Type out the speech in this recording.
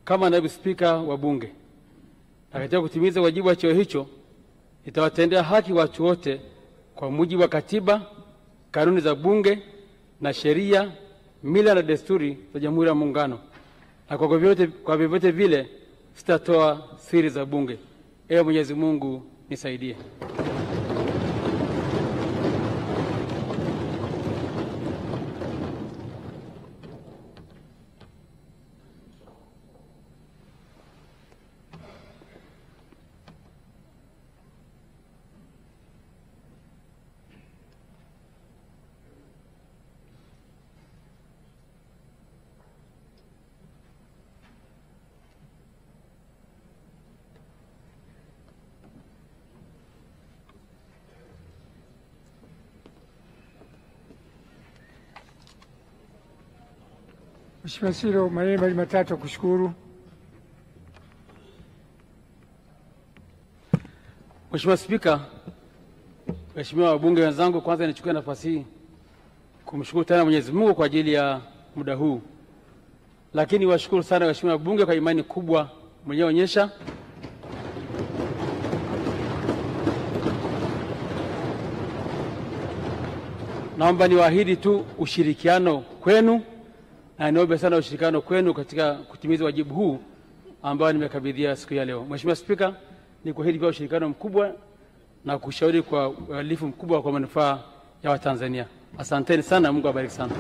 kama naibu spika wa bunge, na katika kutimiza wajibu wa cheo hicho nitawatendea haki watu wote kwa mujibu wa katiba, kanuni za bunge na sheria, mila na desturi za Jamhuri ya Muungano, na kwa vyovyote vile sitatoa siri za bunge. Ewe Mwenyezi Mungu nisaidie. Mheshimiwa Silo, maneno mawili matatu kushukuru. Mheshimiwa Spika, Mheshimiwa wabunge wenzangu, kwanza nichukue nafasi hii kumshukuru tena Mwenyezi Mungu kwa ajili ya muda huu. Lakini washukuru sana Mheshimiwa wabunge kwa imani kubwa mlioonyesha. Naomba niwaahidi tu ushirikiano kwenu, na niombe sana ushirikiano kwenu katika kutimiza wajibu huu ambao nimekabidhia siku ya leo. Mheshimiwa Spika, nikuahidi kwa ushirikiano mkubwa na kushauri kwa uadilifu mkubwa kwa manufaa ya Watanzania. Asanteni sana, Mungu awabariki sana.